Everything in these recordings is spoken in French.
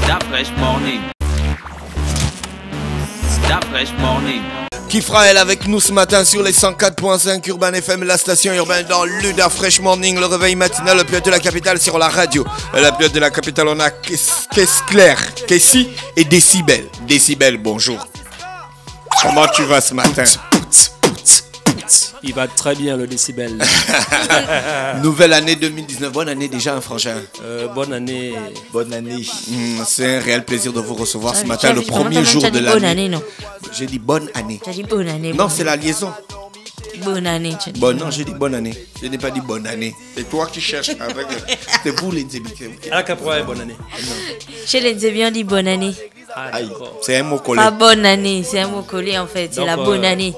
That Fresh Morning. That Fresh Morning. Kifra est avec nous ce matin sur les 104.5 Urban FM, la station urbaine dans l'Uda Fresh Morning, le réveil matinal, le pilote de la capitale sur la radio. La pilote de la capitale, on a Caisse Claire, Kessie et Décibel. Décibel, bonjour. Comment tu vas ce matin? Il va très bien le décibel. Nouvelle année 2019, bonne année déjà un frangin. Bonne année. Bonne année. C'est un réel plaisir de vous recevoir ce matin, le premier jour de l'année. Bonne année, non? J'ai dit bonne année. Tu as dit bonne année. Non, c'est la liaison. Bonne année. Bon, non, j'ai dit bonne année. Je n'ai pas dit bonne année. C'est toi qui cherches avec. C'est vous les débités. À la Capoeira, bonne année. Chez les Zébiens, on dit bonne année. Aïe, c'est un mot collé. Pas bonne année, c'est un mot collé en fait. C'est la bonne année.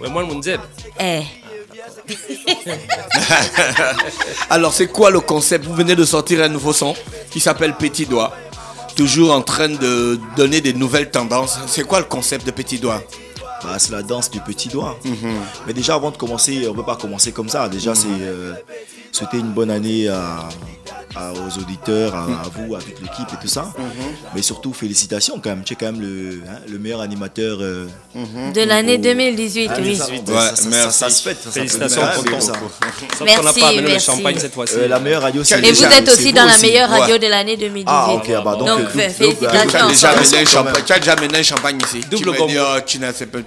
Ouais, moi, mon Zeb. Eh. Alors, c'est quoi le concept? Vous venez de sortir un nouveau son qui s'appelle Petit Doigt. Toujours en train de donner des nouvelles tendances. C'est quoi le concept de Petit Doigt? Bah, c'est la danse du petit doigt. Mais déjà, avant de commencer, on ne peut pas commencer comme ça. Déjà, c'est souhaiter une bonne année aux auditeurs, à vous, à toute l'équipe et tout ça. Mais surtout, félicitations quand même. Tu es quand même le meilleur animateur de l'année 2018, oui. Ouais, ça se fête. Félicitations pour ça. Merci, on n'a pas amené le merci. champagne cette fois-ci. La meilleure radio, c'est Et vous êtes aussi dans la meilleure radio de l'année 2018. Ah, ok. Bah, donc, Tu félicitations. as déjà amené un champagne ici. Double tu me dis,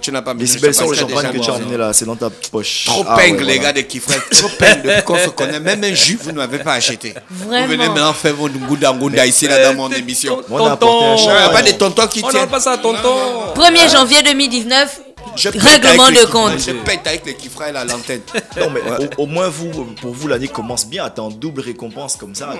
tu n'as pas amené Les si belles sont le champagne que tu as amené là, c'est dans ta poche. Trop ping, les gars de Kifra. Trop ping depuis qu'on se connaît. Même un jus, vous ne m'avez pas acheté. Vraiment. Vous venez maintenant faire vos ngunda ici là dans mon émission. Moi, on a apporté un Il n'y a champagne. pas de tontons qui On tiennent. n'a pas ça, tonton. 1er janvier 2019, Je pète règlement avec de les compte. Je pète avec les Kifra et à l'antenne. Non, mais au moins, pour vous, l'année commence bien. Attends, double récompense comme ça.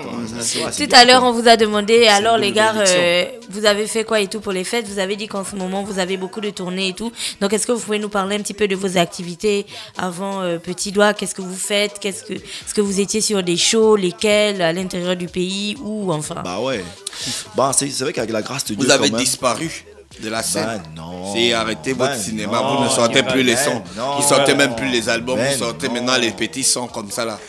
Tout à l'heure, on vous a demandé, alors les gars, bénédiction. vous avez fait quoi et tout pour les fêtes? Vous avez dit qu'en ce moment, vous avez beaucoup de tournées et tout. Donc, est-ce que vous pouvez nous parler un petit peu de vos activités avant Petit Doigt? Qu'est-ce que vous faites? Est-ce que vous étiez sur des shows? Lesquels? À l'intérieur du pays? Ou enfin? Bah ouais. Bah, c'est vrai qu'avec la grâce de Dieu, Vous avez quand même, disparu de la scène. Bah non. Si arrêtez votre cinéma, non. vous ne sortez plus les Ben sons. non. Vous sortez même plus les albums, Ben vous sortez non. maintenant les petits sons comme ça là.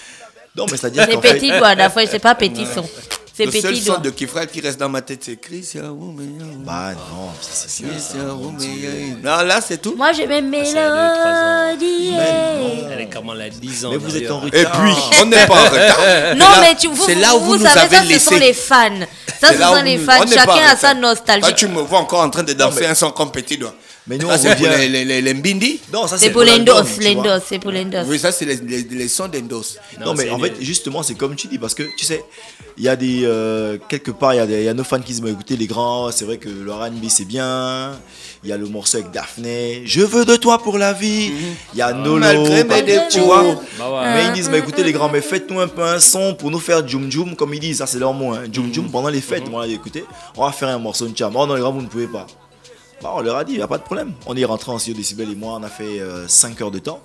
Non, mais c'est-à-dire C'est qu'en fait, Petit Doigt, la fois, c'est pas Petit Son. C'est Le seul Petit son Doigt. de Kifra qui reste dans ma tête, c'est Christian Rouméa. bah non, c'est bien. Christian Rouméa. Non, là c'est tout. Moi, j'ai mes mélodies. Elle est comment, elle a 10 ans. Mais vous êtes en d'ailleurs. retard. Et puis, on n'est pas en retard. Non, C'est là- mais c'est là où vous nous savez, avez ça, ce sont laissé. les fans. Ça, C'est ce là où sont les nous- fans. on n'est pas en Chacun a retard. sa nostalgie. Toi, tu me vois encore en train de danser un son comme Petit Doigt. Mais nous, Ça, on c'est pour revient. les Mbindi. Non, ça C'est pour l'endos, l'album, tu vois. c'est pour l'endos. Oui, ça, c'est les sons d'Endos. Non, mais en fait, justement, c'est comme tu dis, parce que tu sais, il y a des. Quelque part, il y a nos fans qui se disent écoutez, les grands, c'est vrai que le RB c'est bien. Il y a le morceau avec Daphné, je veux de toi pour la vie. Il y a Nolo, Malgré mes défauts. tu vois. Bah ouais. Mais ils disent écoutez, les grands, mais faites-nous un peu un son pour nous faire Djoum Djoum, comme ils disent, ça c'est leur mot, hein. Djoum Djoum pendant les fêtes. Moi, écoutez, on va faire un morceau de cham. Oh non, les grands, vous ne pouvez pas. Bah, on leur a dit, il n'y a pas de problème. On est rentré en studio, Décibel et moi, on a fait 5 heures de temps.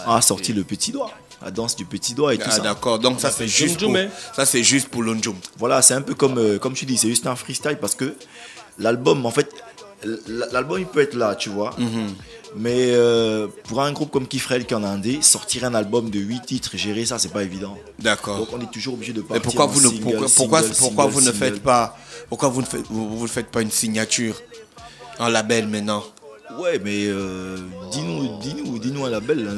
On a sorti le Petit Doigt, la danse du Petit Doigt et tout Ah ça. d'accord, donc ça c'est juste pour, Djoum, ça c'est juste pour l'Onjum. Voilà, c'est un peu comme tu dis, c'est juste un freestyle parce que l'album, en fait, l'album il peut être là, tu vois. Mais pour un groupe comme Kifrel qui en a un dé, sortir un album de 8 titres, gérer ça, c'est pas évident. D'accord. Donc on est toujours obligé de Et partir. pourquoi en vous ne single, pourquoi single, vous ne single. faites pas vous ne faites pas une signature en label maintenant? Ouais, mais dis-nous un label,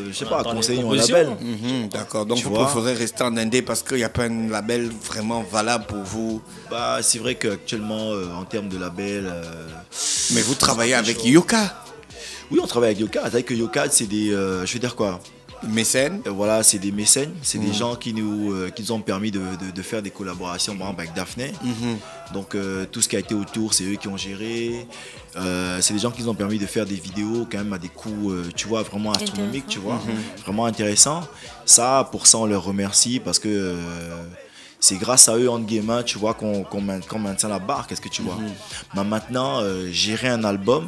je sais pas, Attends, les conseillons un propositions. label. D'accord, donc Tu vous vois. préférez rester en indé parce qu'il n'y a pas un label vraiment valable pour vous. Bah, c'est vrai qu'actuellement, en termes de label. Mais vous travaillez avec Yoka, Oui, on travaille avec Yoka. C'est-à-dire que Yoka, c'est des. Je veux dire quoi? mécène. Voilà, c'est des mécènes, c'est des gens qui nous ont permis de faire des collaborations, par exemple avec Daphné. Donc tout ce qui a été autour, c'est eux qui ont géré. C'est des gens qui nous ont permis de faire des vidéos quand même à des coûts, tu vois, vraiment astronomiques, tu vois, vraiment intéressant. Ça, pour ça, on leur remercie parce que c'est grâce à eux, entre guillemets, tu vois, qu'on maintient la barre, qu'est-ce que tu vois. Mais maintenant, gérer un album,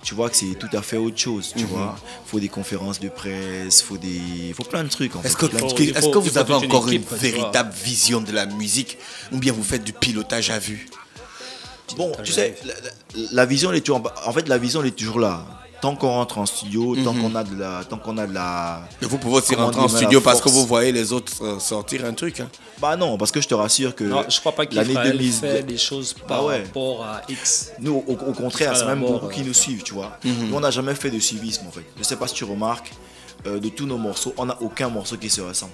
tu vois que c'est tout à fait autre chose, tu vois. Il faut des conférences de presse, il faut plein de trucs. En fait. Est-ce que, Plein de faut- trucs. il est-ce que faut vous avez toute une encore équipe, une tu vois. véritable vision de la musique ou bien vous faites du pilotage à vue? Bon, tu sais, la vision, elle est toujours, en fait, la vision, elle est toujours là. tant qu'on rentre en studio, tant qu'on a de la... Et vous pouvez aussi Comment rentrer en dire, studio la parce que force. vous voyez les autres sortir un truc. Hein. Bah non, parce que je te rassure que Non, je crois pas l'année qu'Israël 2000 fait des choses par ouais. rapport à X. Nous, au contraire, Ça c'est sera même d'abord, beaucoup qui nous suivent, tu vois. Nous, on n'a jamais fait de suivisme, en fait. Je sais pas si tu remarques, de tous nos morceaux, on n'a aucun morceau qui se ressemble.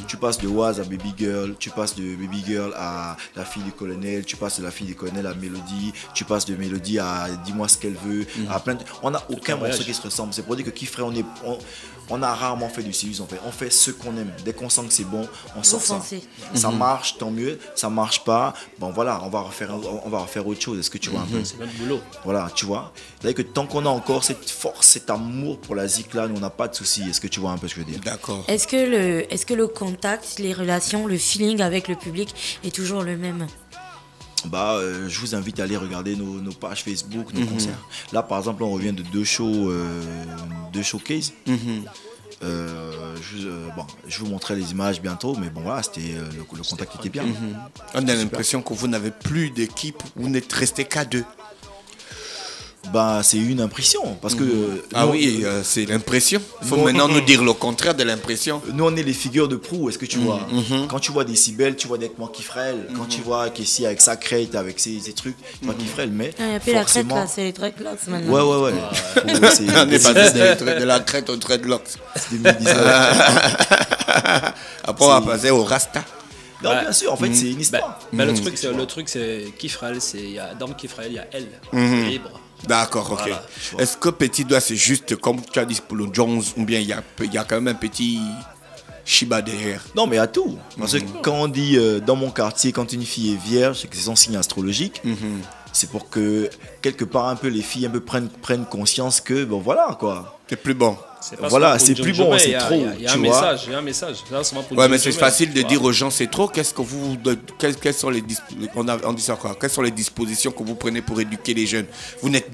Tu passes de Waz à Baby Girl, tu passes de Baby Girl à La fille du colonel, tu passes de La fille du colonel à Mélodie, tu passes de Mélodie à Dis-moi ce qu'elle veut, à plein de... On n'a aucun morceau qui se ressemble. C'est pour dire que Kifray, on a rarement fait du suivisme, en fait. On fait ce qu'on aime. Dès qu'on sent que c'est bon, on sort ça. foncez. Ça marche, tant mieux. Ça marche pas, bon voilà, on va refaire autre chose. Est-ce que tu vois un peu? C'est notre boulot. Voilà, tu vois. C'est-à-dire que tant qu'on a encore cette force, cet amour pour la zik là, nous on n'a pas de soucis. Est-ce que tu vois un peu ce que je veux dire? D'accord. Est-ce que le contact, les relations, le feeling avec le public est toujours le même? Bah, je vous invite à aller regarder nos pages Facebook, nos concerts. Là, par exemple, on revient de deux showcases. Je vous montrerai les images bientôt, mais bon, voilà, c'était le contact était bien. On a l'impression que vous n'avez plus d'équipe, vous n'êtes resté qu'à deux. Bah, c'est une impression, parce que Ah nous, oui, c'est l'impression. Il faut nous, maintenant nous dire le contraire de l'impression. nous, on est les figures de proue, est-ce que tu vois? Quand tu vois Décibel, tu vois nettement Kifrel. Quand tu vois Kessie avec sa crête, avec ses trucs, tu vois Kifrel, mais Il n'y a plus la crête forcément... là, c'est les dreadlocks maintenant. Ouais. C'est On est passé de la crête au dreadlocks. 2019. Après, on va passer au Rasta. Non, bien sûr, en fait, c'est une histoire. Le truc, c'est Kifrael, dans Kifrael, il y a elle, libre. D'accord, ok. Voilà, Est-ce que Petit Doigt, c'est juste comme tu as dit pour le Jones, ou bien il y a quand même un petit Shiba derrière? Non, mais à tout. Parce que quand on dit dans mon quartier, quand une fille est vierge, c'est que c'est son signe astrologique. C'est pour que quelque part un peu les filles un peu prennent conscience que bon voilà quoi. C'est plus bon. Voilà, c'est plus bon, c'est trop. Il y a un tu vois. message, il y a un message. Là, c'est pour Ouais, mais c'est Jumel, facile de tu dire vois. aux gens c'est trop. Qu'est-ce que vous, quelles sont les on dit ça quoi? Quelles sont les dispositions que vous prenez pour éduquer les jeunes? Vous n'êtes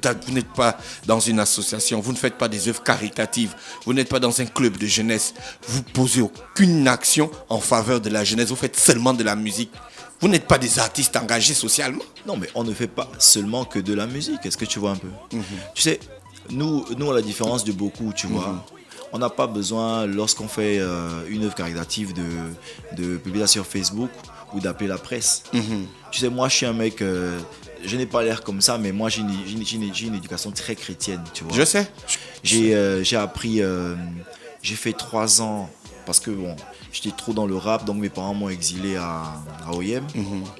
pas dans une association, vous ne faites pas des œuvres caritatives, vous n'êtes pas dans un club de jeunesse, vous posez aucune action en faveur de la jeunesse, vous faites seulement de la musique. Vous n'êtes pas des artistes engagés socialement. Non, mais on ne fait pas seulement que de la musique. Est-ce que tu vois un peu? Tu sais, nous, à la différence de beaucoup, tu vois, on n'a pas besoin, lorsqu'on fait une œuvre caritative, de publier ça sur Facebook ou d'appeler la presse. Tu sais, moi, je suis un mec, je n'ai pas l'air comme ça, mais moi, j'ai une éducation très chrétienne, tu vois. Je sais. J'ai appris, j'ai fait 3 ans, parce que bon, j'étais trop dans le rap, donc mes parents m'ont exilé à OIM,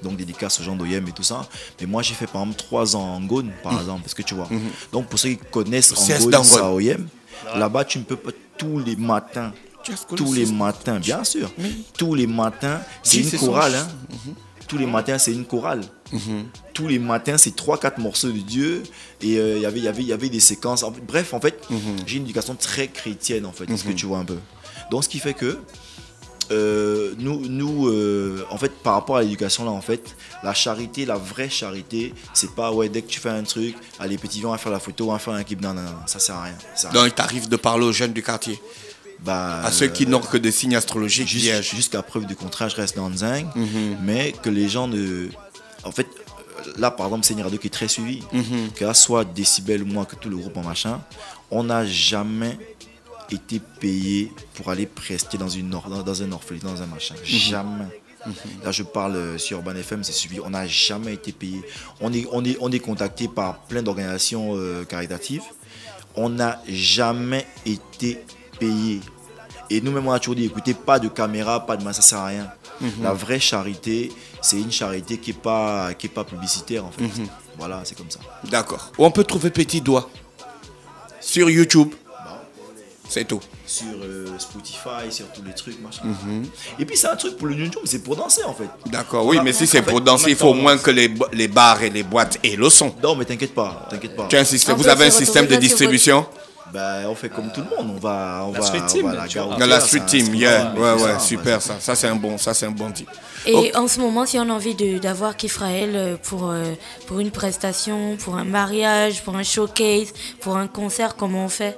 donc dédicace aux gens d'OIM et tout ça. Mais moi j'ai fait par exemple 3 ans en Gone, par exemple, parce que tu vois. Donc pour ceux qui connaissent CS Gone, d'Angone. c'est à OIM, là-bas tu ne peux pas tous les matins, bien sûr, tous les matins, c'est Oui, une c'est chorale. son- Hein. Tous les matins, c'est une chorale. Tous les matins, c'est 3-4 morceaux de Dieu. Et il y avait des séquences. Bref, en fait, j'ai une éducation très chrétienne, en fait. Est-ce que tu vois un peu? Donc, ce qui fait que en fait, par rapport à l'éducation, là, en fait, la charité, la vraie charité, c'est pas, ouais, dès que tu fais un truc, allez, petit, viens, on va faire la photo, on va faire un clip. Non, ça sert à rien. Ça sert à rien. Donc il t'arrive de parler aux jeunes du quartier, Bah, à ceux qui n'ont que des signes astrologiques vierges. jusqu'à preuve du contraire, je reste dans le zinc, mais que les gens ne... En fait, là, par exemple, c'est une radio qui est très suivie, que là, soit Décibel ou moi, que tout le groupe en machin, on n'a jamais été payé pour aller prester dans un orphelinat, dans un machin. Jamais. Là, je parle sur Urban FM, c'est suivi. On n'a jamais été payé. On est contacté par plein d'organisations caritatives. On n'a jamais été payé. Et nous-mêmes, on a toujours dit, écoutez, pas de caméra, pas de main, ça sert à rien. La vraie charité, c'est une charité qui est pas publicitaire, en fait. Voilà, c'est comme ça. D'accord. Où on peut trouver Petit Doigt? Sur YouTube. C'est tout. Sur Spotify, sur tous les trucs, machin. Et puis, c'est un truc pour le New Jump, c'est pour danser, en fait. D'accord, oui, mais si c'est en fait, pour danser, il faut au moins que les bars et les boîtes aient le son. Non, mais t'inquiète pas, t'inquiète pas. Tu as un système, On vous peut avez un se système de retrouver là sur distribution? Bah, on fait comme tout le monde, on va street team, on va à la tu vois. gare Dans la street team, yeah. ouais, Ouais, super ça. Ça, c'est un bon type. Et en ce moment, si on a envie d'avoir Kifrael pour une prestation, pour un mariage, pour un showcase, pour un concert, comment on fait?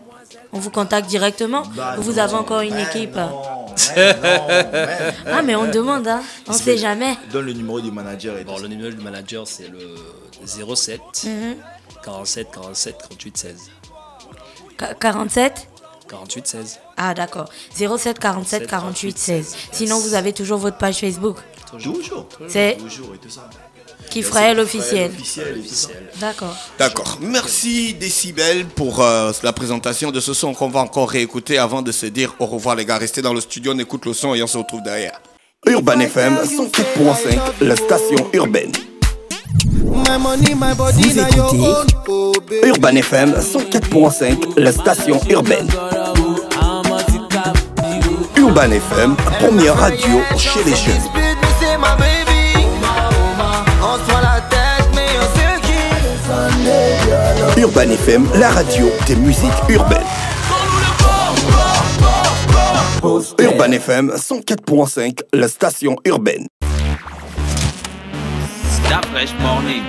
On vous contacte directement ou vous avez encore une équipe? Ah, mais on demande, hein. On sait jamais. Donne le numéro du manager. Et Bon, le numéro du manager, c'est le 07 47 47 38 16. 47 48 16. Ah d'accord. 07 47 48 16. Sinon vous avez toujours votre page Facebook. Toujours. C'est Toujours et tout ça. Kifraël officiel. Officiel et tout ça. D'accord. D'accord. Merci Décibel pour la présentation de ce son qu'on va encore réécouter avant de se dire au revoir les gars. Restez dans le studio, on écoute le son et on se retrouve derrière. Urban FM 104.5, la station urbaine. Vous écoutez Urban FM 104.5, la station urbaine. Urban FM, première radio chez les jeunes. Urban FM, la radio des musiques urbaines. Urban FM 104.5, la station urbaine. Stop Fresh Morning.